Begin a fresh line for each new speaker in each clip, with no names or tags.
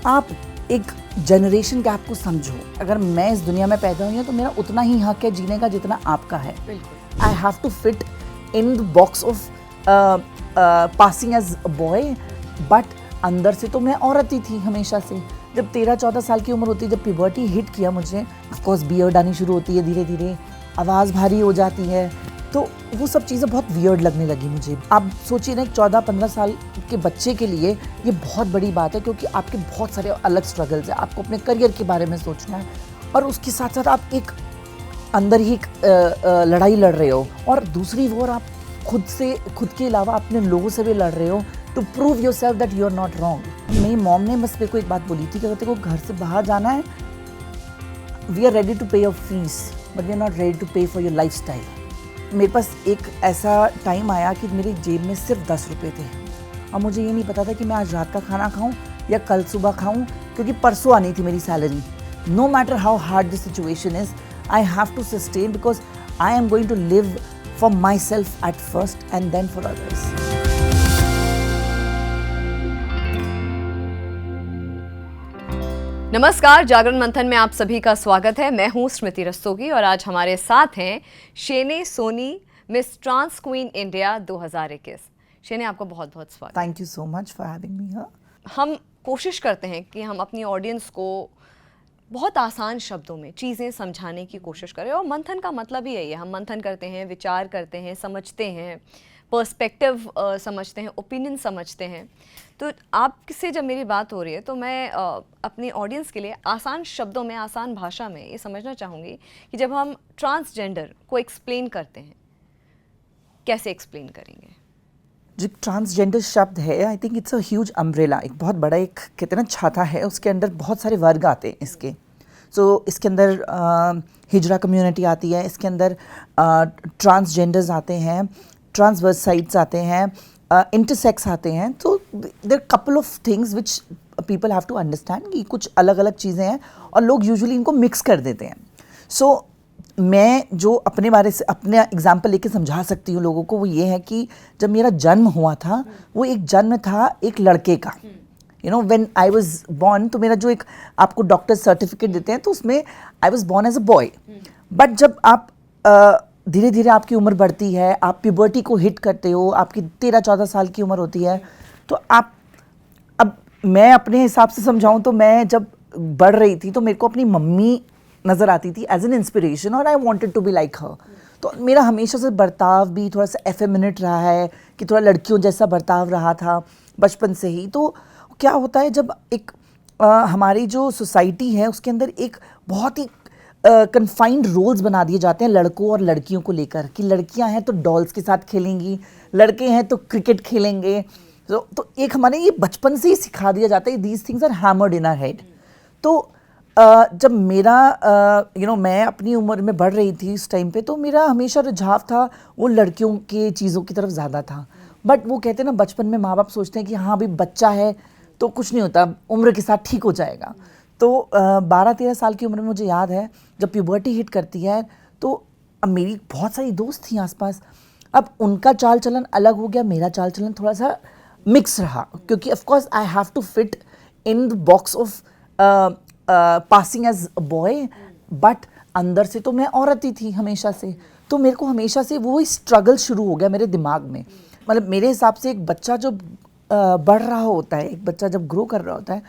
आप एक generation gap को समझो। अगर मैं इस दुनिया में पैदा हुई हूँ तो मेरा उतना ही हक है जीने का जितना आपका है। I have to fit in the box of passing as a boy, but अंदर से तो मैं औरत ही थी हमेशा से। जब 13-14 साल की उम्र होती है, जब प्यूबर्टी हिट किया मुझे, ऑफकोर्स बियर्ड आनी शुरू होती है, धीरे धीरे आवाज़ भारी हो जाती है, तो वो सब चीज़ें बहुत वियर्ड लगने लगी मुझे। आप सोचिए ना, 14-15 साल के बच्चे के लिए ये बहुत बड़ी बात है, क्योंकि आपके बहुत सारे अलग स्ट्रगल्स हैं। आपको अपने करियर के बारे में सोचना है और उसके साथ साथ आप एक अंदर ही एक लड़ाई लड़ रहे हो, और दूसरी ओर आप खुद के अलावा अपने लोगों से भी लड़ रहे हो to prove yourself that you are not wrong. मेरी मॉम ने बस मेरे को एक बात बोली थी कि अगर तेरे को घर से बाहर जाना है, we are ready to pay your fees but we are not ready to pay for your life style. मेरे पास एक ऐसा टाइम आया कि मेरी जेब में सिर्फ 10 रुपये थे और मुझे ये नहीं पता था कि मैं आज रात का खाना खाऊं या कल सुबह खाऊं, क्योंकि परसों आनी थी मेरी salary. No matter how hard the situation is, I have to sustain, because I am going to live for myself at first and then for others.
नमस्कार, जागरण मंथन में आप सभी का स्वागत है। मैं हूं स्मृति रस्तोगी और आज हमारे साथ हैं Shaine Soni, Miss trans queen India 2021। Shaine, आपका बहुत बहुत स्वागत।
Thank you so much for having me here.
हम कोशिश करते हैं कि हम अपनी ऑडियंस को बहुत आसान शब्दों में चीज़ें समझाने की कोशिश करें, और मंथन का मतलब ही यही है। हम मंथन करते हैं, विचार करते हैं, समझते हैं, पर्सपेक्टिव समझते हैं, ओपिनियन समझते हैं। तो आपसे जब मेरी बात हो रही है तो मैं अपनी ऑडियंस के लिए आसान शब्दों में, आसान भाषा में ये समझना चाहूँगी कि जब हम ट्रांसजेंडर को एक्सप्लेन करते हैं, कैसे एक्सप्लेन करेंगे?
जो ट्रांसजेंडर शब्द है, I think it's a huge umbrella, एक बहुत बड़ा, एक कहते हैं ना छाता है, उसके अंदर बहुत सारे वर्ग आते हैं इसके। सो इसके अंदर हिजरा कम्युनिटी आती है, इसके अंदर ट्रांसजेंडर्स आते हैं, ट्रांसवर्साइट्स आते हैं, इंटरसेक्स आते हैं। तो there couple of things which people have to understand कि कुछ अलग अलग चीज़ें हैं और लोग यूजुअली इनको मिक्स कर देते हैं। सो मैं जो अपने बारे से अपने एग्जाम्पल लेके समझा सकती हूँ लोगों को, वो ये है कि जब मेरा जन्म हुआ था, वो एक जन्म था एक लड़के का। You know, when I was born, तो मेरा जो एक आपको डॉक्टर सर्टिफिकेट देते हैं, तो उसमें I was born as a boy. But जब आप धीरे धीरे आपकी उम्र बढ़ती है, आप प्यूबर्टी को हिट करते हो, आपकी 13-14 साल की उम्र होती है, तो आप, अब मैं अपने हिसाब से समझाऊँ तो मैं जब बढ़ रही थी तो मेरे को अपनी मम्मी नज़र आती थी एज एन इंस्पिरेशन, और I wanted to be like her. तो मेरा हमेशा से बर्ताव भी थोड़ा सा एफेमिनेट रहा है, कि थोड़ा लड़कियों जैसा बर्ताव रहा था बचपन से ही। तो क्या होता है, जब एक हमारी जो सोसाइटी है उसके अंदर एक बहुत ही कन्फाइंड रोल्स बना दिए जाते हैं लड़कों और लड़कियों को लेकर, कि लड़कियां हैं तो डॉल्स के साथ खेलेंगी, लड़के हैं तो क्रिकेट खेलेंगे। तो एक हमारे ये बचपन से ही सिखा दिया जाता है, these things are hammered in our head. तो जब मेरा मैं अपनी उम्र में बढ़ रही थी इस टाइम पे, तो मेरा हमेशा रुझाव था वो लड़कियों के चीज़ों की तरफ ज़्यादा था। बट वो कहते हैं ना, बचपन में माँ बाप सोचते हैं कि हाँ भाई बच्चा है तो कुछ नहीं होता, उम्र के साथ ठीक हो जाएगा। तो 12-13 साल की उम्र में मुझे याद है जब प्यूबर्टी हिट करती है, तो अब मेरी बहुत सारी दोस्त थी आसपास। अब उनका चाल चलन अलग हो गया, मेरा चाल चलन थोड़ा सा मिक्स रहा, क्योंकि of course I have to fit in the box of passing as a boy, but अंदर से तो मैं औरत ही थी हमेशा से। तो मेरे को हमेशा से वो स्ट्रगल शुरू हो गया मेरे दिमाग में। मतलब मेरे हिसाब से एक बच्चा जो बढ़ रहा होता है, एक बच्चा जब ग्रो कर रहा होता है,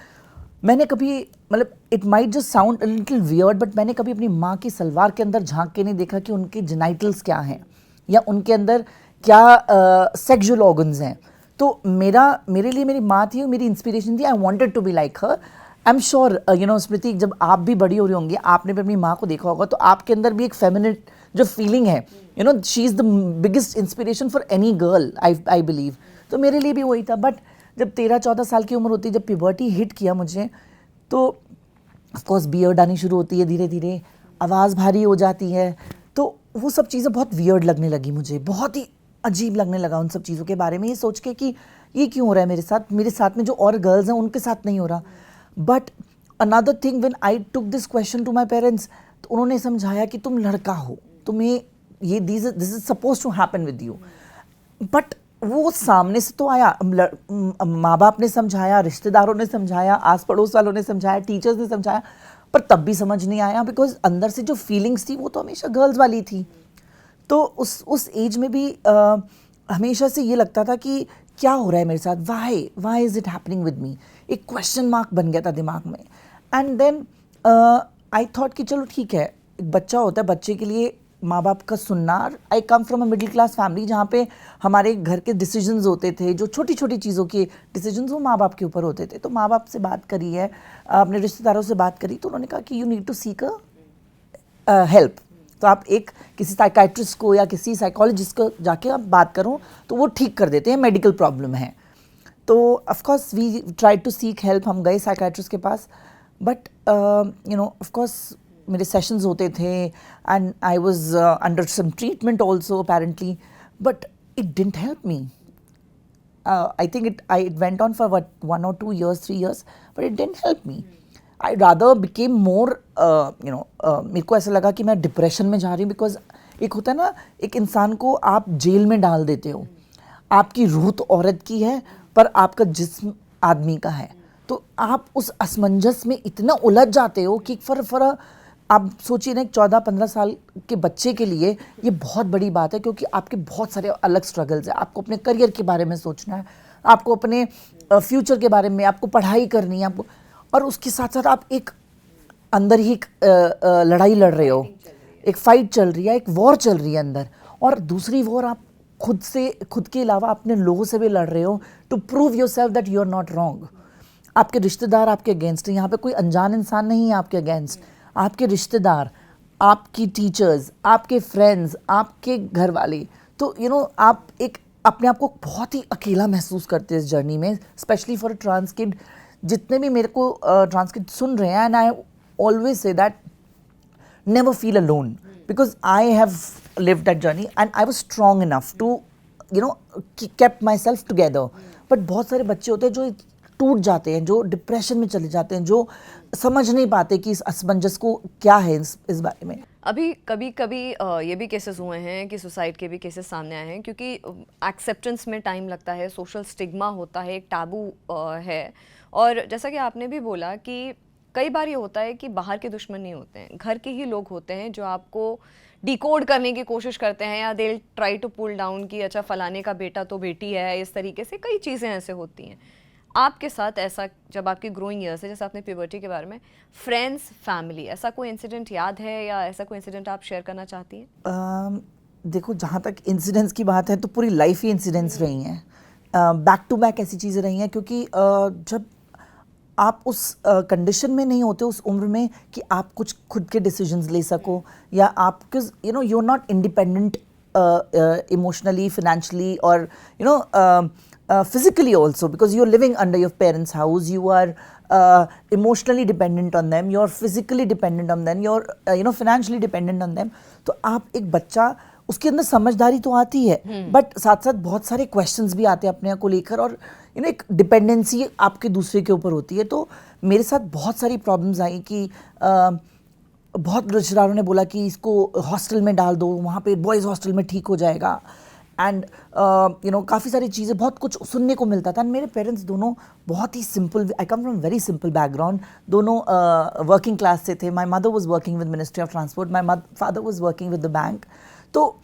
मैंने कभी, मतलब it might just sound a little weird, but मैंने कभी अपनी माँ की सलवार के अंदर झांक के नहीं देखा कि उनके जेनाइटल्स क्या हैं या उनके अंदर क्या सेक्सुअल ऑर्गन्स हैं। तो मेरे लिए मेरी माँ थी, मेरी इंस्पिरेशन थी। I wanted to be like her. I am sure Smriti, जब आप भी बड़ी हो रही होंगी, आपने भी अपनी माँ को देखा होगा, तो आपके अंदर भी एक फेमिनिट जो फीलिंग है, she is the biggest inspiration for any girl, I believe. तो मेरे लिए भी वही था। बट जब 13-14 साल की उम्र होती है, जब प्यूबर्टी हिट किया मुझे, तो ऑफकोर्स बियर्ड आनी शुरू होती है, धीरे धीरे आवाज़ भारी हो जाती है। तो वो सब चीज़ें बहुत वियर्ड लगने लगी मुझे, बहुत ही अजीब लगने लगा उन सब चीज़ों के बारे में, ये सोच के कि ये क्यों हो रहा है मेरे साथ में जो और गर्ल्स हैं उनके साथ नहीं हो रहा। But another thing, when I took this question to my parents, तो उन्होंने समझाया कि तुम लड़का हो, तुम्हें ये this is suppose to happen with you. But वो सामने से तो आया, माँ बाप ने समझाया, रिश्तेदारों ने समझाया, आस पड़ोस वालों ने समझाया, टीचर्स ने समझाया, पर तब भी समझ नहीं आया बिकॉज अंदर से जो फीलिंग्स थी वो तो हमेशा गर्ल्स वाली थी। तो उस एज में भी हमेशा से ये लगता था कि क्या हो रहा है मेरे साथ, why is it happening with me, एक क्वेश्चन मार्क बन गया था दिमाग में। एंड देन आई थॉट कि चलो ठीक है, एक बच्चा होता है, बच्चे के लिए माँ बाप का सुनना। I come from a middle class family जहाँ पे हमारे घर के डिसीजंस होते थे, जो छोटी छोटी चीज़ों के डिसीजंस वो माँ बाप के ऊपर होते थे। तो माँ बाप से बात करी है, अपने रिश्तेदारों से बात करी, तो उन्होंने कहा कि you need to seek help. तो आप एक किसी साइकाइट्रिस्ट को या किसी साइकोलॉजिस्ट को जाके आप बात करो तो वो ठीक कर देते हैं, मेडिकल प्रॉब्लम है। तो of course we try to seek help, हम गए साइकाइट्रिस्ट के पास, but you know of course मेरे सेशंस होते थे and I was under some treatment also apparently, but it didn't help me. I think it went on for what 1 or 2 years, 3 years, but it didn't help me. I rather became more मेरे को ऐसा लगा कि मैं depression में जा रही हूँ, बिकॉज एक होता है ना, एक इंसान को आप जेल में डाल देते हो, आपकी रूह तो औरत की है पर आपका जिस्म आदमी का है, तो आप उस असमंजस में इतना उलझ जाते हो कि फर आप सोचिए ना, एक 14-15 साल के बच्चे के लिए ये बहुत बड़ी बात है, क्योंकि आपके बहुत सारे अलग स्ट्रगल्स हैं। आपको अपने करियर के बारे में सोचना है, आपको अपने फ्यूचर के बारे में, आपको पढ़ाई करनी है, आपको, और उसके साथ साथ आप एक अंदर ही एक लड़ाई लड़ रहे हो, एक फाइट चल रही है, एक वॉर चल रही है अंदर, और दूसरी वॉर आप खुद के अलावा अपने लोगों से भी लड़ रहे हो to prove yourself that you are not wrong. आपके रिश्तेदार आपके अगेंस्ट हैं, यहाँ पे कोई अनजान इंसान नहीं है आपके अगेंस्ट, आपके रिश्तेदार, आपकी टीचर्स, आपके फ्रेंड्स, आपके घर वाले। तो यू नो आप एक अपने आप को बहुत ही अकेला महसूस करते हैं इस जर्नी में, specially for a trans kid. जितने भी मेरे को ट्रांस किड सुन रहे हैं, and I always say that never feel alone, because I have lived that journey and I was strong enough to kept myself together. but बहुत सारे बच्चे होते हैं जो टूट जाते हैं, जो डिप्रेशन में चले जाते हैं, जो समझ नहीं पाते कि इस असमंजस को क्या है इस बारे में।
अभी कभी कभी ये भी केसेस हुए हैं कि सुसाइड के भी केसेस सामने आए हैं, क्योंकि एक्सेप्टेंस में टाइम लगता है, सोशल स्टिग्मा होता है, एक टाबू है। और जैसा कि आपने भी बोला कि कई बार ये होता है कि बाहर के दुश्मन नहीं होते हैं, घर के ही लोग होते हैं जो आपको डिकोड करने की कोशिश करते हैं, या they try to pull down कि अच्छा फलाने का बेटा तो बेटी है, इस तरीके से कई चीज़ें ऐसे होती हैं। आपके साथ ऐसा, जब आपकी ग्रोइंग ईयर्स है, जैसे आपने प्यूबर्टी के बारे में, फ्रेंड्स, फैमिली, ऐसा कोई इंसिडेंट याद है या ऐसा कोई इंसिडेंट आप शेयर करना चाहती हैं?
देखो, जहाँ तक इंसिडेंट्स की बात है तो पूरी लाइफ ही इंसिडेंट्स रही हैं, बैक टू बैक ऐसी चीज़ें रही हैं, क्योंकि जब आप उस कंडीशन में नहीं होते, उस उम्र में कि आप कुछ खुद के डिसीजंस ले सको, या आप you are not independent emotionally, financially, और physically also, because you're living under your parents' house, you are emotionally dependent on them, you're physically dependent on them, you're financially dependent on them. तो आप एक बच्चा, उसके अंदर समझदारी तो आती है, बट साथ साथ बहुत सारे क्वेश्चंस भी आते हैं अपने आप को लेकर, और एक डिपेंडेंसी आपके दूसरे के ऊपर होती है। तो मेरे साथ बहुत सारी प्रॉब्लम्स आई कि बहुत रिश्तेदारों ने बोला कि इसको हॉस्टल में डाल दो, वहाँ पे बॉयज़ हॉस्टल में ठीक हो जाएगा, एंड काफ़ी सारी चीज़ें, बहुत कुछ सुनने को मिलता था। मेरे पेरेंट्स दोनों बहुत ही simple, I come from very simple background, दोनों वर्किंग क्लास से थे। My mother was working with ministry of transport, my father was working with the bank. तो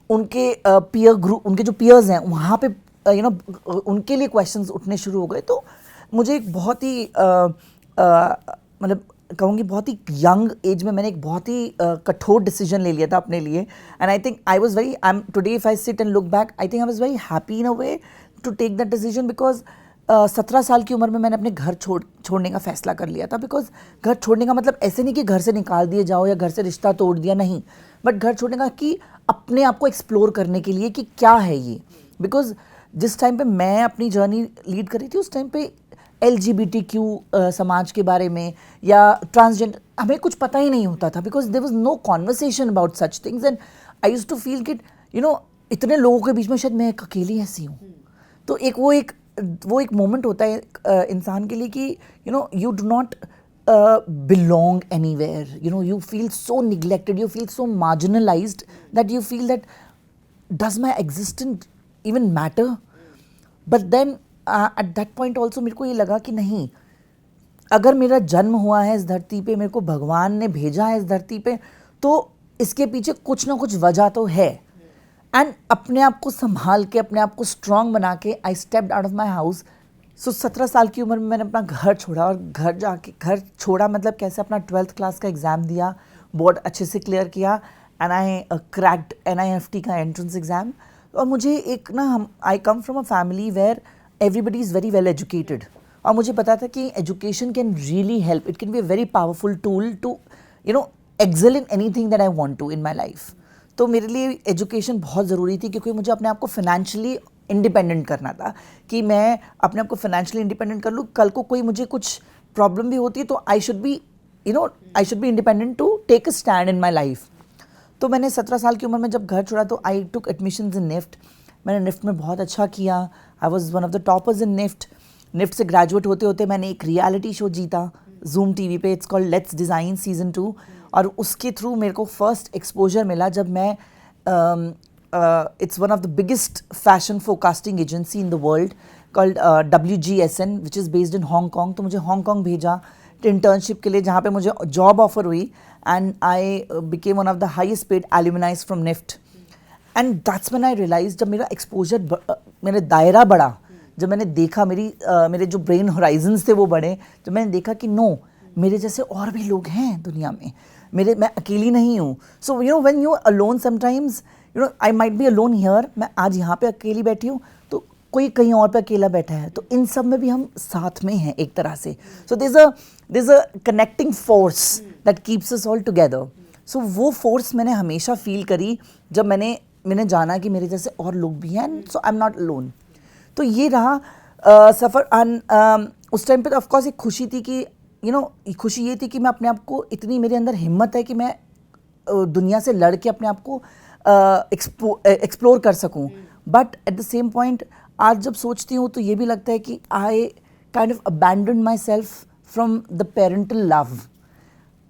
उनके पीयर ग्रुप, उनके जो पीयर्स हैं वहाँ पे उनके लिए क्वेश्चंस उठने शुरू हो गए। तो मुझे एक बहुत ही मतलब कहूँगी बहुत ही यंग एज में मैंने एक बहुत ही कठोर डिसीजन ले लिया था अपने लिए, and I think I was very, I am today if I sit and look back, I think I was very happy in a way to take that decision, because 17 साल की उम्र में मैंने अपने घर छोड़ने का फैसला कर लिया था। बिकॉज घर छोड़ने का मतलब ऐसे नहीं कि घर से निकाल दिए जाओ या घर से रिश्ता तोड़ दिया, नहीं, बट घर छोड़ने का कि अपने आप को एक्सप्लोर करने के लिए कि क्या है ये। बिकॉज जिस टाइम पे मैं अपनी जर्नी लीड कर रही थी, उस टाइम पे LGBTQ समाज के बारे में या ट्रांसजेंडर हमें कुछ पता ही नहीं होता था, because there was no conversation about such things, and I used to feel कि इतने लोगों के बीच में शायद मैं अकेली ऐसी हूँ। तो वो एक मोमेंट होता है इंसान के लिए कि you do not belong anywhere, you feel so neglected, you feel so marginalized that you feel that does my existence even matter? But then at that point also मेरे को ये लगा कि नहीं, अगर मेरा जन्म हुआ है इस धरती पे, मेरे को भगवान ने भेजा है इस धरती पे, तो इसके पीछे कुछ ना कुछ वजह तो है। एंड अपने आप को संभाल के, अपने आप को स्ट्रांग बना के I stepped out of my house. So 17 साल की उम्र में मैंने अपना घर छोड़ा, और घर छोड़ा मतलब कैसे, अपना 12th क्लास का एग्ज़ाम दिया, बोर्ड अच्छे से क्लियर किया, एंड आई क्रैक्ड NIFT का एंट्रेंस एग्ज़ाम। और मुझे एक ना, I come from a family where everybody is very well educated, और मुझे पता था कि education can really help, it can be a very powerful tool to excel in anything that I want to in my life. तो मेरे लिए education बहुत ज़रूरी थी, क्योंकि मुझे अपने आप को फाइनेंशियली इंडिपेंडेंट करना था, कि मैं अपने आप को फाइनेंशियली इंडिपेंडेंट कर लूँ। कल को कोई मुझे कुछ प्रॉब्लम भी होती है तो I should be independent to take a stand in my life. तो मैंने 17 साल की उम्र में जब घर छोड़ा तो I took admissions in NIFT. मैंने निफ्ट में बहुत अच्छा किया, I was one of the toppers in NIFT. NIFT से ग्रेजुएट होते होते मैंने एक रियलिटी शो जीता Zoom TV पे, it's called let's design season 2, और उसके थ्रू मेरे को फर्स्ट एक्सपोजर मिला जब मैं it's one of the biggest fashion forecasting agency in the world called WGSN which is based in Hong Kong. तो मुझे हांगकॉन्ग भेजा इंटर्नशिप के लिए, जहाँ पे मुझे जॉब ऑफर हुई, and I became one of the highest paid alumni from NIFT. And that's when I realise, जब मेरा एक्सपोजर, मेरा दायरा बढ़ा, जब मैंने देखा मेरे जो ब्रेन होराइजन्स थे वो बढ़े, जब मैंने देखा कि नो, मेरे जैसे और भी लोग हैं दुनिया में, मैं अकेली नहीं हूँ। So when you alone sometimes, I might be alone here, मैं आज यहाँ पे अकेली बैठी हूँ तो कोई कहीं और पे अकेला बैठा है, तो इन सब में भी हम साथ में हैं एक तरह से। So there is a connecting force that keeps us all together. So वो फोर्स मैंने हमेशा फील करी जब मैंने जाना कि मेरे जैसे और लोग भी हैं, so I am not alone. तो ये रहा सफ़र। उस टाइम पे तो ऑफकोर्स एक खुशी थी कि खुशी ये थी कि मैं अपने आप को, इतनी मेरे अंदर हिम्मत है कि मैं दुनिया से लड़ के अपने आप को एक्सप्लोर कर सकूं। But at the same point आज जब सोचती हूँ तो ये भी लगता है कि I kind of abandon my self from the parental love.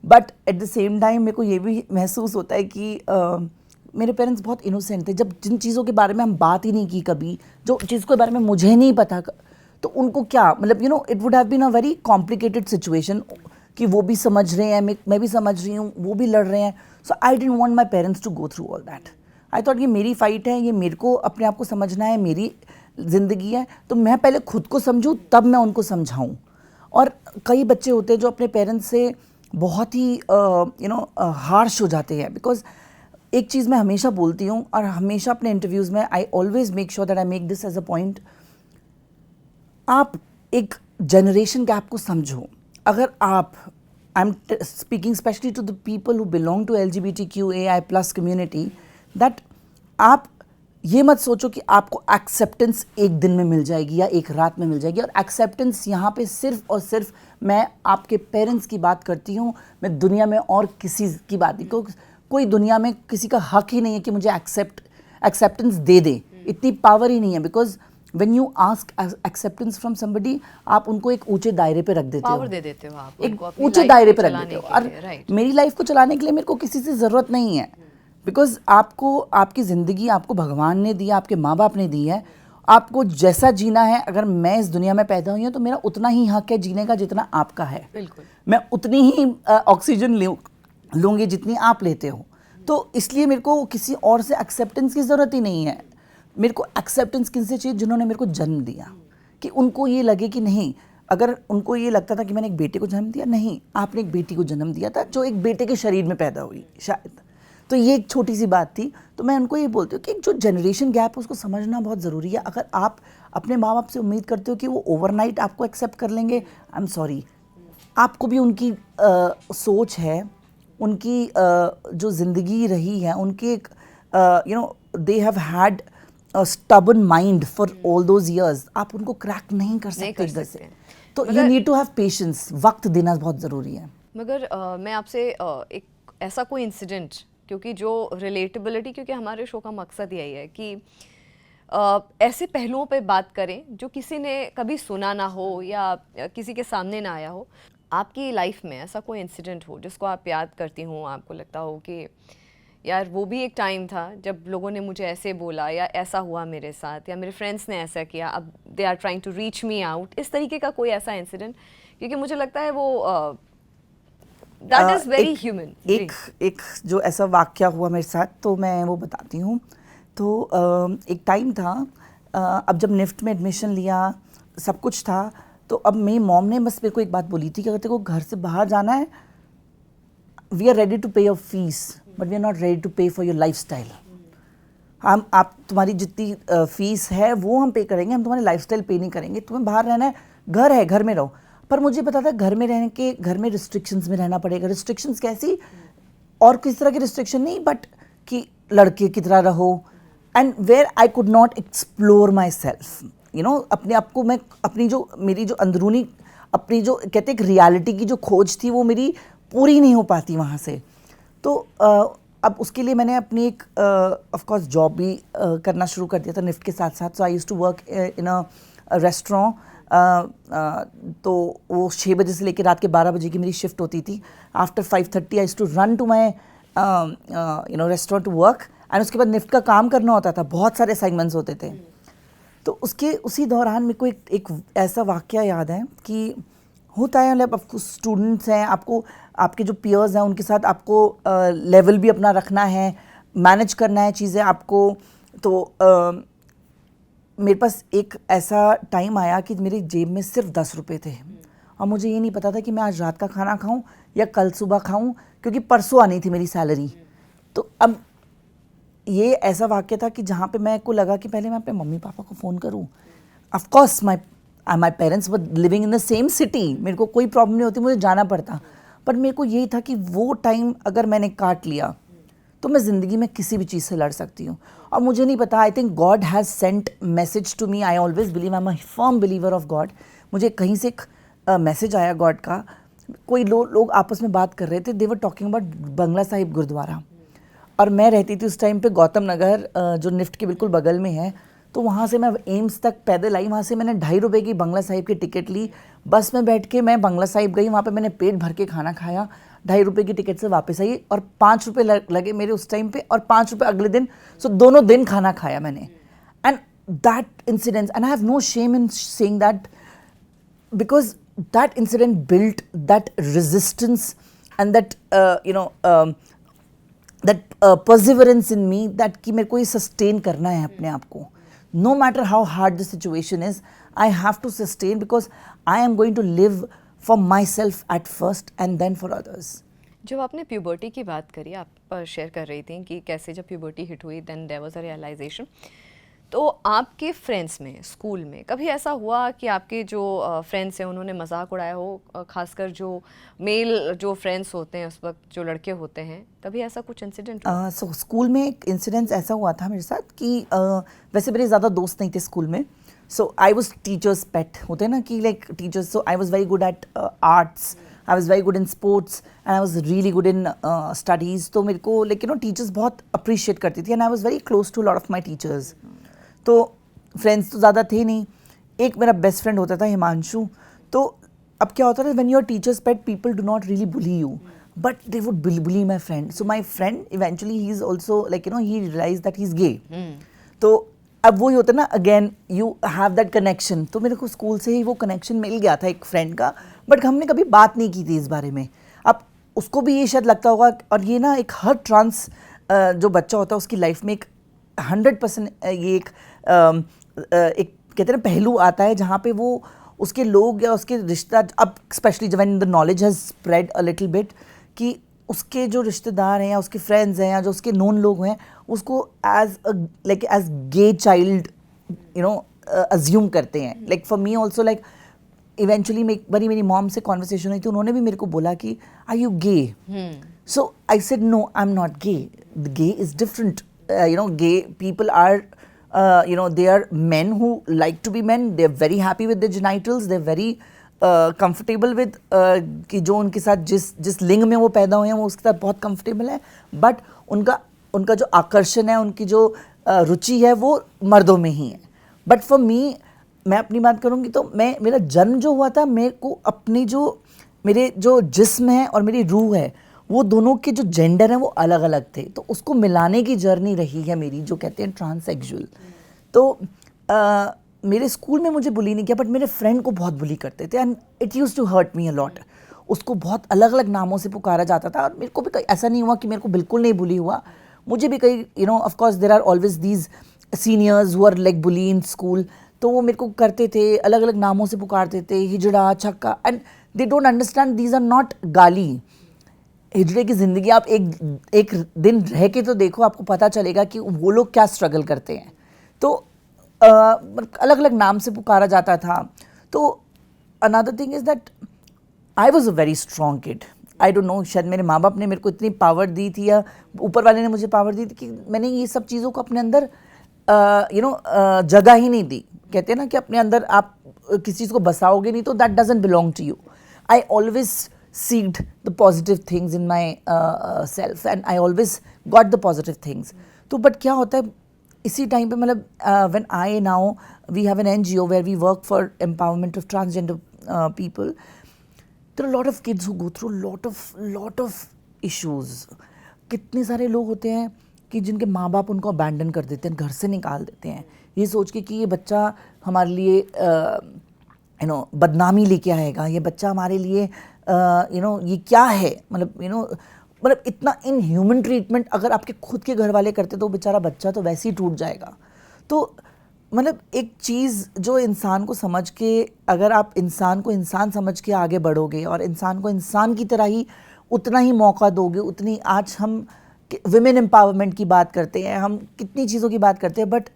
But at the same time मेरे को ये भी महसूस होता है कि मेरे पेरेंट्स बहुत इनोसेंट थे। जब जिन चीज़ों के बारे में हम बात ही नहीं की कभी, जो चीज़ के बारे में मुझे नहीं पता, तो उनको क्या मतलब it would have been a very complicated situation कि वो भी समझ रहे हैं, मैं भी समझ रही हूँ, वो भी लड़ रहे हैं। So I didn't want my parents to go through all that. I thought ये मेरी फाइट है, ये मेरे को अपने आप को समझना है, मेरी ज़िंदगी है, तो मैं पहले खुद को समझूँ तब मैं उनको समझाऊँ। और कई बच्चे होते हैं जो अपने पेरेंट्स से बहुत ही हार्श हो जाते हैं। बिकॉज एक चीज़ मैं हमेशा बोलती हूँ और हमेशा अपने इंटरव्यूज़ में I always make sure that I make this as a point, आप एक जनरेशन गैप को समझो। अगर आप, I am speaking specially to the people who belong to LGBTQAI+ community, that आप ये मत सोचो कि आपको एक्सेप्टेंस एक दिन में मिल जाएगी या एक रात में मिल जाएगी। और एक्सेप्टेंस यहाँ पे सिर्फ और सिर्फ, मैं आपके पेरेंट्स की बात करती हूँ, मैं दुनिया में और किसी की बात नहीं, क्योंकि कोई दुनिया में किसी का हक ही नहीं है कि मुझे एक्सेप्टेंस दे दे, इतनी पावर ही नहीं है। Because when you ask acceptance from somebody, आप उनको एक ऊंचे दायरे पे रख देते हो,
पावर दे देते हो, आप
एक ऊंचे दायरे पे रख देते हो। और
right.
मेरी लाइफ को चलाने के लिए मेरे को किसी से ज़रूरत नहीं है। बिकॉज आपको, आपकी ज़िंदगी आपको भगवान ने दी है, आपके माँ बाप ने दी है, आपको जैसा जीना है। अगर मैं इस दुनिया में पैदा हुई हूँ तो मेरा उतना ही हक है जीने का जितना आपका है।
बिल्कुल,
मैं उतनी ही ऑक्सीजन लूँगी जितनी आप लेते हो। तो इसलिए मेरे को किसी और से एक्सेप्टेंस की ज़रूरत ही नहीं है। मेरे को एक्सेप्टेंस किनसे चाहिए? जिन्होंने मेरे को जन्म दिया, कि उनको ये लगे कि नहीं, अगर उनको ये लगता था कि मैंने एक बेटे को जन्म दिया, नहीं, आपने एक बेटी को जन्म दिया था जो एक बेटे के शरीर में पैदा हुई शायद। तो ये एक छोटी सी बात थी। तो मैं उनको ये बोलती हूँ कि जो जनरेशन गैप है उसको समझना बहुत ज़रूरी है। अगर आप अपने माँ बाप से उम्मीद करते हो कि वो ओवरनाइट आपको एक्सेप्ट कर लेंगे, आई एम सॉरी, आपको भी उनकी सोच है, उनकी जो ज़िंदगी रही है, उनके they have had stubborn mind for all those years. आप उनको क्रैक नहीं कर सकते इधर से। तो you need to have patience, वक्त देना बहुत ज़रूरी है।
मगर मैं आपसे एक ऐसा कोई इंसिडेंट, क्योंकि जो रिलेटेबिलिटी, क्योंकि हमारे शो का मकसद यही है कि ऐसे पहलुओं पे बात करें जो किसी ने कभी सुना ना हो या किसी के सामने ना आया हो। आपकी लाइफ में ऐसा कोई इंसिडेंट हो जिसको आप याद करती हो, आपको लगता हो कि यार वो भी एक टाइम था जब लोगों ने मुझे ऐसे बोला या ऐसा हुआ मेरे साथ या मेरे फ्रेंड्स ने ऐसा किया, अब they are trying to reach me out, इस तरीके का कोई ऐसा इंसिडेंट? क्योंकि मुझे लगता है वो दैट इज़ वेरी ह्यूमन।
एक जो ऐसा वाक़या हुआ मेरे साथ तो मैं वो बताती हूँ। तो एक टाइम था, अब जब निफ्ट में एडमिशन लिया, सब कुछ था, तो अब मेरी मॉम ने बस मेरे को एक बात बोली थी कि अगर तेरे को घर से बाहर जाना है, we are ready to pay your fees but we are not ready to pay for your life style. हम आप तुम्हारी जितनी फीस है वो हम पे करेंगे, हम तुम्हारी लाइफस्टाइल पे नहीं करेंगे। तुम्हें बाहर रहना है, घर में रहो। पर मुझे पता था घर में रहने के, घर में रिस्ट्रिक्शंस में रहना पड़ेगा। रिस्ट्रिक्शंस कैसी? और किस तरह की रिस्ट्रिक्शन नहीं, बट कि लड़के की तरह रहो, and where I could not explore my self, you know. अपने आप को मैं, अपनी जो मेरी जो अंदरूनी, अपनी जो कहते एक रियलिटी की जो खोज थी वो मेरी पूरी नहीं हो पाती वहाँ से। तो अब उसके लिए मैंने अपनी एक ऑफ कोर्स जॉब भी करना शुरू कर दिया था निफ्ट के साथ साथ। So I used to work in a restaurant. तो वो 6 बजे से लेकर रात के 12 बजे की मेरी शिफ्ट होती थी। After 5:30 I used to run to my restaurant to work, and उसके बाद निफ्ट का काम करना होता था, बहुत सारे असाइनमेंट्स होते थे। तो उसके उसी दौरान मेरे को एक ऐसा वाक़या याद है कि होता है, मतलब आपको स्टूडेंट्स हैं, आपको आपके जो पीयर्स हैं उनके साथ आपको लेवल भी अपना रखना है, मैनेज करना है चीज़ें आपको। तो मेरे पास एक ऐसा टाइम आया कि मेरी जेब में सिर्फ 10 रुपये थे, और मुझे ये नहीं पता था कि मैं आज रात का खाना खाऊं या कल सुबह खाऊं, क्योंकि परसों आनी थी मेरी सैलरी। तो अब ये ऐसा वाक़या था कि जहाँ पे मैं को लगा कि पहले मैं अपने मम्मी पापा को फ़ोन करूँ। Of course my parents were living in the same city, मेरे को कोई प्रॉब्लम नहीं होती, मुझे जाना पड़ता। पर मेरे को यही था कि वो टाइम अगर मैंने काट लिया तो मैं ज़िंदगी में किसी भी चीज़ से लड़ सकती हूँ। और मुझे नहीं पता, I think God has sent message to me. I always believe, I am a firm believer of God. मुझे कहीं से एक मैसेज आया गॉड का। कोई लोग आपस में बात कर रहे थे, दे were talking about Bangla Sahib gurdwara, और मैं रहती थी उस टाइम पे गौतम नगर, जो निफ्ट के बिल्कुल बगल में है। तो वहाँ से मैं एम्स तक पैदल आई, वहाँ से मैंने 2.5 रुपये की बंगला साहिब की टिकट ली, बस में बैठ के मैं बंगला साहिब गई, वहाँ पे मैंने पेट भर के खाना खाया, 2.5 रुपये की टिकट से वापस आई, और 5 रुपये लगे मेरे उस टाइम पे, और 5 रुपये अगले दिन। सो दोनों दिन खाना खाया मैंने। And that incident, and I have no shame in saying that, because that incident built that resistance and that that perseverance in me, that कि मेरे को ये sustain करना है अपने आप को, no matter how hard the situation is, I have to sustain, because I am going to live for myself at first and then for others.
जब आपने प्यूबर्टी की बात करी, आप शेयर कर रही थी कि कैसे जब प्यूबर्टी हिट हुई then there was a realization. तो आपके फ्रेंड्स में, स्कूल में कभी ऐसा हुआ कि आपके जो फ्रेंड्स हैं उन्होंने मजाक उड़ाया हो, खासकर जो मेल जो फ्रेंड्स होते हैं उस वक्त, जो लड़के होते हैं, कभी ऐसा कुछ इंसिडेंट हुआ?
सो स्कूल में एक इंसिडेंस ऐसा हुआ था मेरे साथ कि वैसे मेरे ज़्यादा दोस्त नहीं थे स्कूल में। सो आई वॉज टीचर्स पेट, होते हैं ना कि like teachers. So I was very good at arts, I was very good in sports, and I was really good in studies. तो मेरे को लाइक टीचर्स बहुत अप्रिशिएट करती थी, and I was very close to lot of my teachers. तो friends तो ज़्यादा थे नहीं। एक मेरा बेस्ट फ्रेंड होता था हिमांशु। तो अब क्या होता था, when you are teacher's pet, people do not really bully you, but they would bully my friend. So my friend eventually he is also like he realise that he is gay. तो अब वही होता है ना, again you have that connection. तो मेरे को school से ही वो कनेक्शन मिल गया था एक फ्रेंड का, बट हमने कभी बात नहीं की थी इस बारे में। अब उसको भी ये शायद लगता होगा, और ये ना एक हर ट्रांस जो बच्चा होता है उसकी लाइफ में एक 100% ये एक कहते हैं पहलू आता है जहाँ पे वो उसके लोग या उसके रिश्तेदार, अब स्पेशली जब the knowledge has spread a little bit, कि उसके जो रिश्तेदार हैं या उसके फ्रेंड्स हैं या जो उसके नोन लोग हैं, उसको एज गे चाइल्ड अज्यूम करते हैं। Like for me also, like eventually एक बारी मेरी मॉम से कॉन्वर्सेशन हुई, तो उन्होंने भी मेरे को बोला कि are you gay? So I said no, I am not gay, gay is different. Gay people are, they are men who like to be men. They are very happy with their genitals. They are very comfortable with कि जो उनके साथ जिस लिंग में वो पैदा हुए हैं वो उसके साथ बहुत comfortable है. But उनका जो आकर्षण है, उनकी जो रुचि है वो मर्दों में ही है. But for me, मैं अपनी बात करूँगी तो मेरा जन्म जो हुआ था, मेरे को अपनी जो मेरे जो जिस्म है और मेरी रूह है वो दोनों के जो जेंडर हैं वो अलग अलग थे, तो उसको मिलाने की जर्नी रही है मेरी, जो कहते हैं ट्रांससेक्सुअल। तो मेरे स्कूल में मुझे बुली नहीं किया, बट मेरे फ्रेंड को बहुत बुली करते थे and it used to hurt me a lot. उसको बहुत अलग अलग नामों से पुकारा जाता था, और मेरे को भी ऐसा नहीं हुआ कि मेरे को बिल्कुल नहीं बुली हुआ। मुझे भी कई of course there are always these seniors who are like bully in school, तो वो मेरे को करते थे, अलग अलग नामों से पुकारते थे, हिजड़ा, छक्का, and they don't understand these are not गाली। हिजड़े की ज़िंदगी आप एक दिन रह के तो देखो, आपको पता चलेगा कि वो लोग क्या स्ट्रगल करते हैं। तो अलग अलग नाम से पुकारा जाता था। तो another thing is that I was a very strong kid. I don't know, शायद मेरे माँ बाप ने मेरे को इतनी पावर दी थी, या ऊपर वाले ने मुझे पावर दी थी कि मैंने ये सब चीज़ों को अपने अंदर जगह ही नहीं दी। कहते हैं ना कि अपने अंदर आप किसी चीज़ को बसाओगे नहीं तो that doesn't belong to you. I always seeked the positive things in my self and I always got the positive things. तो बट क्या होता है इसी टाइम पे, मतलब when I now we have an NGO where we work for empowerment of transgender people. There are a lot of kids who go through lot of issues. कितने सारे लोग होते हैं कि जिनके माँ बाप उनको अबैंडन कर देते हैं, घर से निकाल देते हैं, ये सोच के कि ये बच्चा हमारे लिए बदनामी लेके आएगा, ये बच्चा हमारे लिए ये क्या है, मतलब इतना इनह्यूमन ट्रीटमेंट अगर आपके खुद के घर वाले करते तो बेचारा बच्चा तो वैसे ही टूट जाएगा। तो मतलब एक चीज़ जो इंसान को समझ के, अगर आप इंसान को इंसान समझ के आगे बढ़ोगे और इंसान को इंसान की तरह ही उतना ही मौका दोगे, उतनी, आज हम विमेन एम्पावरमेंट की बात करते हैं, हम कितनी चीज़ों की बात करते हैं, but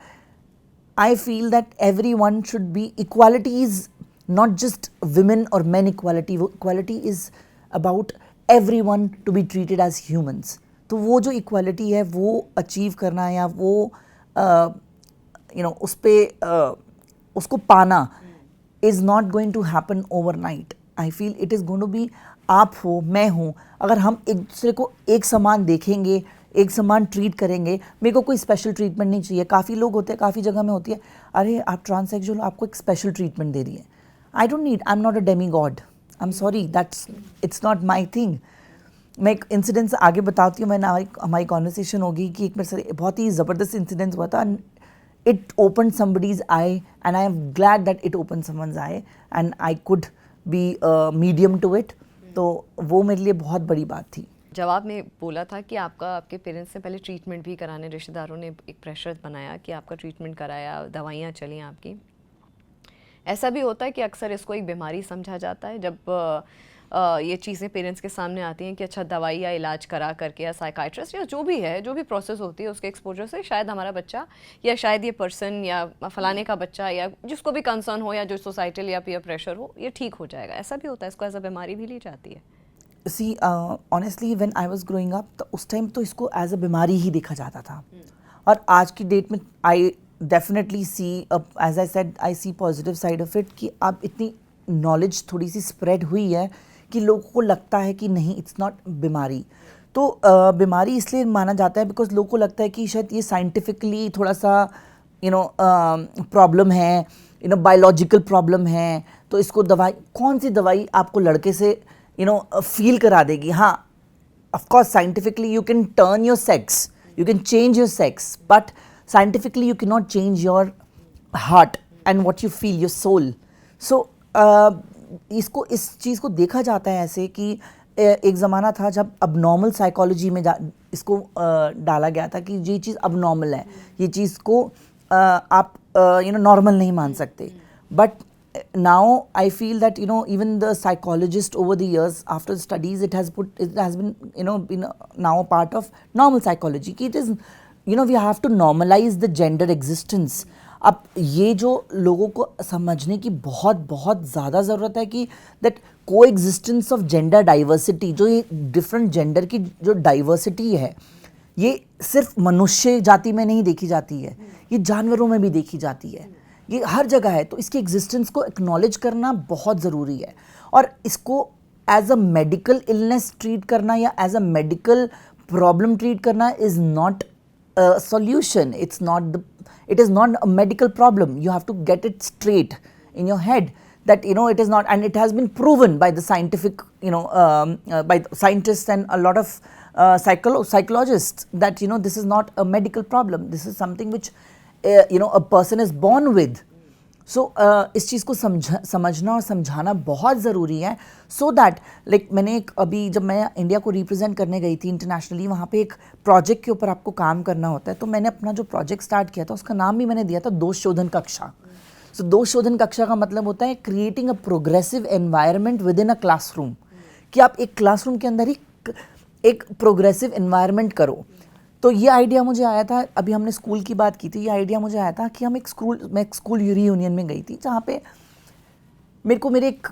I feel that everyone should be, equality is not just women or men equality, equality is about everyone to be treated as humans. तो वो जो equality है वो achieve करना या वो उस पे उसको पाना is not going to happen overnight. I feel it is going to be, आप हो, मैं हूँ, अगर हम एक दूसरे को एक समान देखेंगे, एक समान ट्रीट करेंगे, मेरे को कोई स्पेशल ट्रीटमेंट नहीं चाहिए। काफ़ी लोग होते हैं, काफ़ी जगह में होती है, अरे आप ट्रांससेक्सुअल, आपको एक स्पेशल ट्रीटमेंट दे रही है। I don't need, I'm not a demigod. I'm sorry, it's not my thing. मैं एक इंसिडेंट से आगे बताती हूँ, हमारी कॉन्वर्सेशन होगी कि एक मेरे से बहुत ही ज़बरदस्त इंसिडेंट हुआ था। It open somebody's eye and I am glad that it open someone's eye and I could be medium to it. तो वो मेरे लिए बहुत बड़ी बात थी।
जवाब में बोला था कि आपके पेरेंट्स ने पहले ट्रीटमेंट भी कराने, रिश्तेदारों ने एक प्रेशर बनाया कि आपका ट्रीटमेंट कराया, दवाइयाँ चली आपकी। ऐसा भी होता है कि अक्सर इसको एक बीमारी समझा जाता है जब ये चीज़ें पेरेंट्स के सामने आती हैं कि अच्छा दवाई या इलाज करा करके या साइकाइट्रिस्ट या जो भी है, जो भी प्रोसेस होती है उसके एक्सपोजर से शायद हमारा बच्चा या शायद ये पर्सन या फलाने का बच्चा या जिसको भी कंसर्न हो या जो सोसाइटल या पीयर प्रेशर हो, ये ठीक हो जाएगा। ऐसा भी होता है, इसको एज अ बीमारी भी ली जाती है।
See honestly when I was growing up, तो उस टाइम तो इसको एज अ बीमारी ही देखा जाता था। और आज की डेट में I definitely see, as I said, I see positive side of it कि अब इतनी नॉलेज थोड़ी सी स्प्रेड हुई है कि लोगों को लगता है कि नहीं, इट्स नॉट बीमारी। तो बीमारी इसलिए माना जाता है बिकॉज लोगों को लगता है कि शायद ये साइंटिफिकली थोड़ा सा प्रॉब्लम है, बायोलॉजिकल प्रॉब्लम है, तो इसको दवाई, कौन सी दवाई आपको लड़के से फील करा देगी। हाँ, of course scientifically you can turn your sex, you can change your sex, but scientifically you cannot change your heart and what you feel, your soul. So इसको, इस चीज़ को देखा जाता है ऐसे कि एक ज़माना था जब abnormal psychology में इसको डाला गया था कि ये चीज़ abnormal है, ये चीज़ को आप normal नहीं मान सकते। But now I feel that even the psychologist over the years, after studies, it has been been now a part of normal psychology कि it is we have to normalize the gender existence. अब ये जो लोगों को समझने की बहुत बहुत ज़्यादा ज़रूरत है कि that coexistence of gender diversity, जो ये different gender की जो diversity है, ये सिर्फ मनुष्य जाति में नहीं देखी जाती है, ये जानवरों में भी देखी जाती है, ये हर जगह है। तो इसकी एग्जिस्टेंस को एक्नॉलेज करना बहुत ज़रूरी है, और इसको as a medical illness treat करना या as a medical problem treat करना is not a solution. It is not a medical problem. You have to get it straight in your head that it is not, and it has been proven by the scientific, by scientists and a lot of psychologists that this is not a medical problem, this is something which a person is born with. सो इस चीज़ को समझना और समझाना बहुत ज़रूरी है, so that like मैंने अभी जब मैं इंडिया को रिप्रेजेंट करने गई थी इंटरनेशनली, वहाँ पे एक प्रोजेक्ट के ऊपर आपको काम करना होता है, तो मैंने अपना जो प्रोजेक्ट स्टार्ट किया था उसका नाम भी मैंने दिया था दोष शोधन कक्षा. सो दोष शोधन कक्षा का मतलब होता है creating a progressive environment with in a classroom, कि आप एक क्लासरूम के अंदर ही एक प्रोग्रेसिव एनवायरनमेंट करो. तो ये आइडिया मुझे आया था, अभी हमने स्कूल की बात की थी, ये आइडिया मुझे आया था कि मैं एक स्कूल रीयूनियन में गई थी जहाँ पे मेरे एक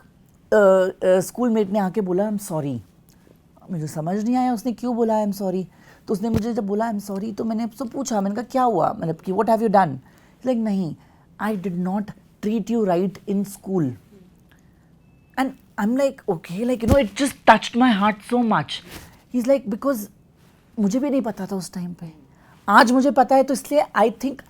स्कूल मेट ने आके बोला आई एम सॉरी. मुझे समझ नहीं आया उसने क्यों बोला आई एम सॉरी. तो उसने मुझे जब बोला आई एम सॉरी तो मैंने उससे पूछा, मैंने कहा क्या हुआ, मतलब कि what have you done. Like नहीं, I did not treat you right in school. And I am like okay, like it just touched my heart so much. He is like because मुझे भी नहीं पता था उस टाइम पे, आज मुझे पता है, तो इसलिए I think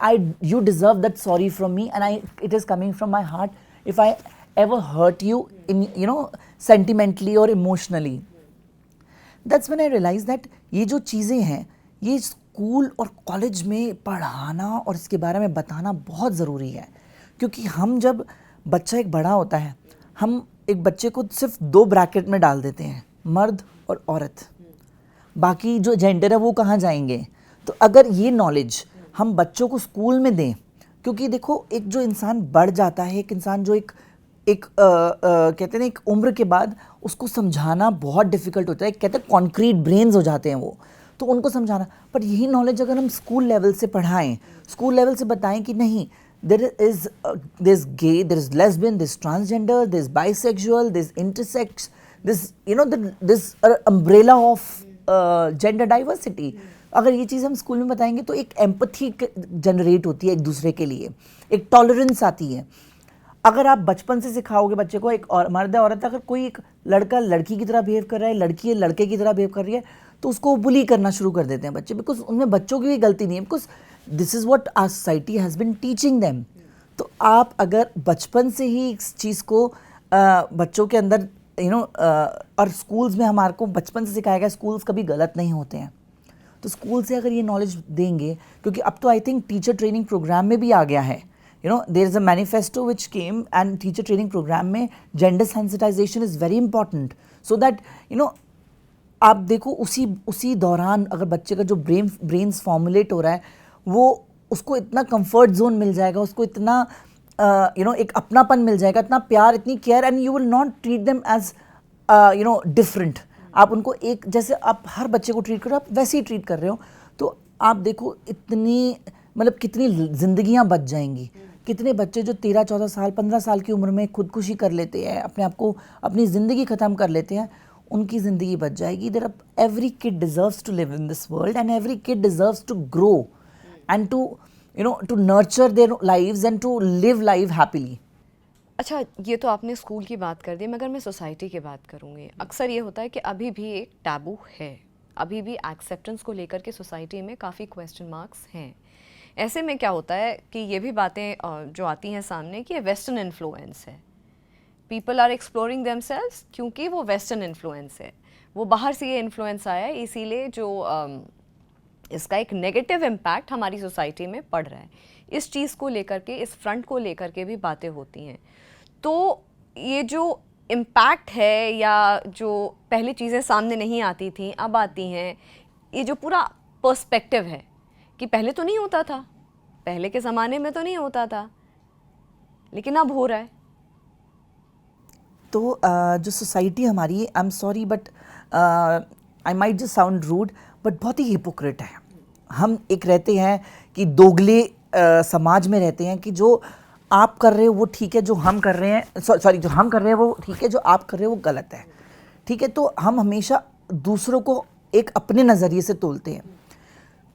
you deserve that sorry from me and it is coming from my heart if I ever hurt you in sentimentally और emotionally. That's when I realise that ये जो चीज़ें हैं ये स्कूल और कॉलेज में पढ़ाना और इसके बारे में बताना बहुत ज़रूरी है. क्योंकि हम जब बच्चा एक बड़ा होता है, हम एक बच्चे को सिर्फ 2 ब्रैकेट में डाल देते हैं, मर्द और औरत, बाकी जो जेंडर है वो कहाँ जाएंगे. तो अगर ये नॉलेज हम बच्चों को स्कूल में दें, क्योंकि देखो एक जो इंसान बढ़ जाता है, एक इंसान जो एक कहते हैं एक उम्र के बाद उसको समझाना बहुत डिफ़िकल्ट होता है, कहते हैं कॉन्क्रीट ब्रेन्स हो जाते हैं वो, तो उनको समझाना. पर यही नॉलेज अगर हम स्कूल लेवल से पढ़ाएं, स्कूल लेवल से बताएं कि नहीं, there is gay, there is lesbian, there is transgender, there is bisexual, there is intersex, this umbrella of gender diversity. अगर ये चीज़ हम स्कूल में बताएंगे तो एक एम्पथी जनरेट होती है एक दूसरे के लिए, एक टॉलरेंस आती है. अगर आप बचपन से सिखाओगे बच्चे को, एक और मर्द है औरत, अगर कोई एक लड़का लड़की की तरह बिहेव कर रहा है, लड़की है लड़के की तरह बिहेव कर रही है, तो उसको बुली करना शुरू कर देते हैं बच्चे, बिकॉज उनमें बच्चों की भी गलती नहीं है, because this is what our society has been teaching them. तो आप अगर बचपन से ही इस चीज़ को बच्चों के अंदर और स्कूल्स में हमारे को बचपन से सिखाया गया स्कूल्स कभी गलत नहीं होते हैं, तो स्कूल से अगर ये नॉलेज देंगे, क्योंकि अब तो I think teacher training programme में भी आ गया है, there is a manifesto which came and teacher training programme में gender sensitization is very important, so that आप देखो उसी दौरान अगर बच्चे का जो ब्रेन्स फॉर्मुलेट हो रहा है, वो उसको इतना कंफर्ट जोन मिल जाएगा, उसको इतना एक अपनापन मिल जाएगा, इतना प्यार, इतनी care, and you will not treat them as different. आप उनको एक जैसे आप हर बच्चे को ट्रीट करो, आप वैसे ही ट्रीट कर रहे हो. तो आप देखो इतनी मतलब कितनी ज़िंदगियां बच जाएंगी. कितने बच्चे जो 13-14 साल 15 साल की उम्र में खुदकुशी कर लेते हैं, अपने आप को अपनी ज़िंदगी ख़त्म कर लेते हैं, उनकी ज़िंदगी बच जाएगी. There every kid deserves to live in this world and every kid deserves to grow and to nurture their lives and to live life happily.
अच्छा, ये तो आपने स्कूल की बात कर दी, मगर मैं सोसाइटी की बात करूँगी. अक्सर ये होता है कि अभी भी एक टैबू है, अभी भी एक्सेप्टेंस को लेकर के सोसाइटी में काफ़ी क्वेश्चन मार्क्स हैं. ऐसे में क्या होता है कि ये भी बातें जो आती हैं सामने कि ये वेस्टर्न इन्फ्लुएंस है, पीपल आर एक्सप्लोरिंग देमसेल्व्स, क्योंकि वो वेस्टर्न इन्फ्लुएंस है, वो बाहर से ये इन्फ्लुएंस आया है, इसीलिए जो इसका एक नेगेटिव इम्पैक्ट हमारी सोसाइटी में पड़ रहा है. इस चीज़ को लेकर के, इस फ्रंट को लेकर के भी बातें होती हैं. तो ये जो इम्पैक्ट है या जो पहले चीज़ें सामने नहीं आती थी अब आती हैं, ये जो पूरा पर्सपेक्टिव है कि पहले तो नहीं होता था, पहले के ज़माने में तो नहीं होता था, लेकिन अब हो रहा है.
तो जो सोसाइटी हमारी है, I am sorry but I might just sound rude, but बहुत ही हिपोक्रेट है. हम एक रहते हैं कि दोगले समाज में रहते हैं कि जो आप कर रहे हो वो ठीक है, जो हम कर रहे हैं सॉरी जो हम कर रहे हैं वो ठीक है, जो आप कर रहे हो वो गलत है. ठीक है, तो हम हमेशा दूसरों को एक अपने नज़रिए से तोलते हैं.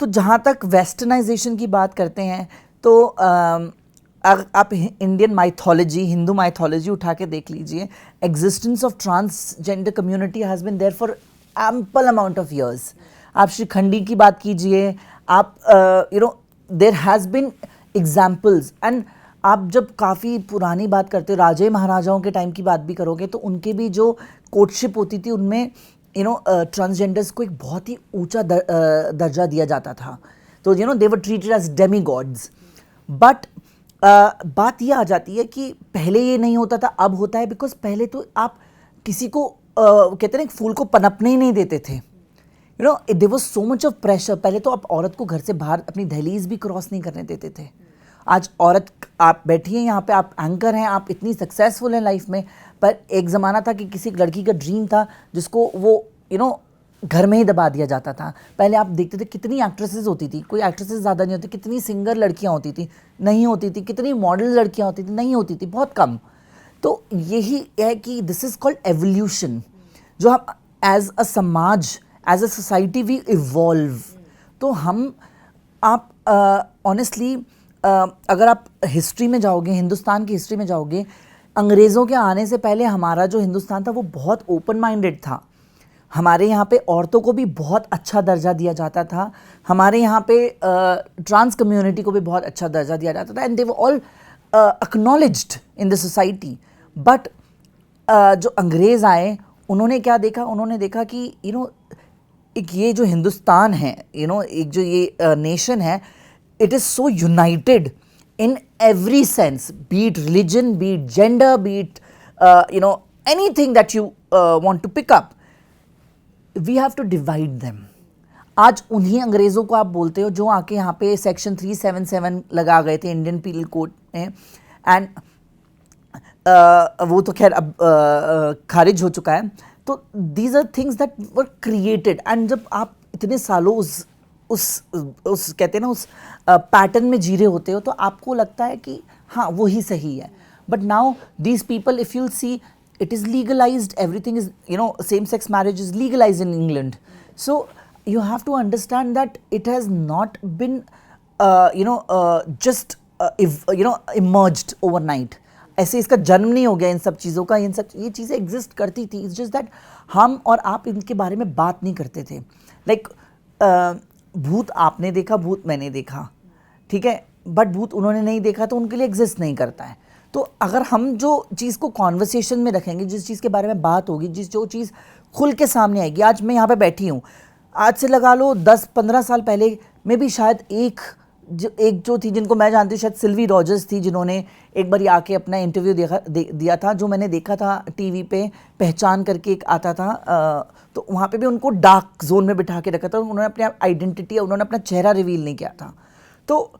तो जहाँ तक वेस्टर्नाइजेशन की बात करते हैं तो आप इंडियन माइथोलॉजी, हिंदू माइथोलॉजी उठा के देख लीजिए, existence of transgender community has been there for ample amount of years. आप श्रीखंडी की बात कीजिए, आप there has been examples, and आप जब काफ़ी पुरानी बात करते हो, राजे महाराजाओं के टाइम की बात भी करोगे तो उनके भी जो कोर्टशिप होती थी उनमें ट्रांसजेंडर्स को एक बहुत ही ऊंचा दर्जा दिया जाता था। तो they were treated as demigods. But बात ये आ जाती है कि पहले ये नहीं होता था, अब होता है। बिकॉज पहले तो आप किसी को कहते हैं ना, फूल को पनपने ही नहीं देते थे। There was so much of pressure. पहले तो आप औरत को घर से बाहर अपनी दहलीज भी क्रॉस नहीं करने देते थे। आज औरत, आप बैठी हैं यहाँ पे, आप एंकर हैं, आप इतनी सक्सेसफुल हैं लाइफ में, पर एक ज़माना था कि किसी लड़की का ड्रीम था जिसको वो घर में ही दबा दिया जाता था। पहले आप देखते थे कितनी एक्ट्रेसेस होती थी, कोई एक्ट्रेसेस ज़्यादा नहीं होती, कितनी सिंगर लड़कियाँ होती थी, नहीं होती थी, कितनी मॉडल लड़कियाँ होती थी, नहीं होती थी, बहुत कम। तो यही है कि दिस इज़ कॉल्ड एवोल्यूशन, जो हम एज अ समाज, as a society we evolve. तो आप ऑनेस्टली अगर आप हिस्ट्री में जाओगे, हिंदुस्तान की हिस्ट्री में जाओगे, अंग्रेज़ों के आने से पहले हमारा जो हिंदुस्तान था वो बहुत ओपन माइंडेड था। हमारे यहाँ पे औरतों को भी बहुत अच्छा दर्जा दिया जाता था, हमारे यहाँ पे ट्रांस कम्युनिटी को भी बहुत अच्छा दर्जा दिया जाता था, and they were all acknowledged in the society. But जो अंग्रेज़ आए, उन्होंने क्या देखा? उन्होंने देखा कि एक ये जो हिंदुस्तान है, एक जो ये नेशन है, it is so united in every sense, be it religion, be it gender, be it anything that you want to pick up, we have to divide them. आज उन्हीं अंग्रेज़ों को आप बोलते हो जो आके यहाँ पे सेक्शन 377 लगा गए थे इंडियन पीनल कोड में, एंड वो तो खैर अब खारिज हो चुका है। तो these are things that were created, and जब आप इतने सालों उस कहते हैं ना, उस पैटर्न में जी रहे होते हो, तो आपको लगता है कि हाँ वही सही है। But now these people, if you'll see, it is legalized, everything is, same sex marriage is legalized in England. So you have to understand that it has not been just emerged overnight. ऐसे इसका जन्म नहीं हो गया इन सब चीज़ों का। ये चीज़ें एग्जिस्ट करती थी, इट्स जस्ट दैट हम और आप इनके बारे में बात नहीं करते थे। लाइक भूत आपने देखा, भूत मैंने देखा, ठीक है, बट भूत उन्होंने नहीं देखा तो उनके लिए एग्जिस्ट नहीं करता है। तो अगर हम जो चीज़ को कॉन्वर्सेशन में रखेंगे, जिस चीज़ के बारे में बात होगी, जो चीज़ खुल के सामने आएगी। आज मैं यहाँ पे बैठी हूँ, आज से लगा लो 10-15 साल पहले में भी शायद एक जो थी, जिनको मैं जानती हूँ, शायद सिल्वी रॉजर्स थी, जिन्होंने एक बार आके अपना इंटरव्यू दिया था, जो मैंने देखा था टीवी पे, पहचान करके एक आता था, तो वहाँ पे भी उनको डार्क जोन में बिठा के रखा था। उन्होंने अपनी आइडेंटिटी, उन्होंने अपना चेहरा रिवील नहीं किया था। तो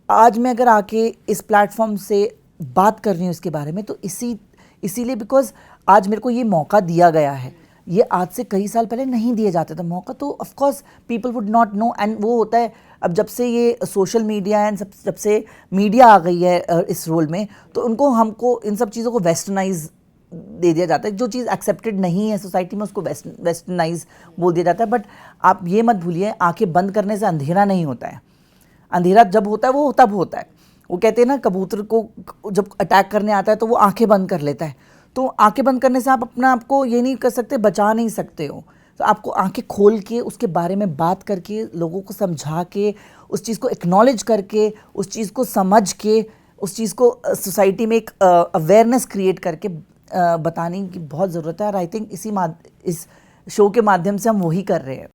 आज मैं अगर आके इस प्लेटफॉर्म से बात कर रही हूँ इसके बारे में, तो इसीलिए बिकॉज आज मेरे को ये मौका दिया गया है। ये आज से कई साल पहले नहीं दिया जाता था मौका, तो of course people would not know. And वो होता है, अब जब से ये सोशल मीडिया एंड जब से मीडिया आ गई है इस रोल में, तो हमको इन सब चीज़ों को वेस्टर्नाइज दे दिया जाता है। जो चीज़ एक्सेप्टेड नहीं है सोसाइटी में, उसको वेस्टर्नाइज बोल दिया जाता है। बट आप ये मत भूलिए, आंखें बंद करने से अंधेरा नहीं होता है। अंधेरा जब होता है वो तब होता है। वो कहते हैं ना, कबूतर को जब अटैक करने आता है तो वो आंखें बंद कर लेता है। तो आंखें बंद करने से आप अपना आपको ये नहीं कर सकते, बचा नहीं सकते हो। तो आपको आंखें खोल के उसके बारे में बात करके, लोगों को समझा के, उस चीज़ को एक्नॉलेज करके, उस चीज़ को समझ के, उस चीज़ को सोसाइटी में एक अवेयरनेस क्रिएट करके बताने की बहुत ज़रूरत है। और आई थिंक इस शो के माध्यम से हम वही कर रहे हैं।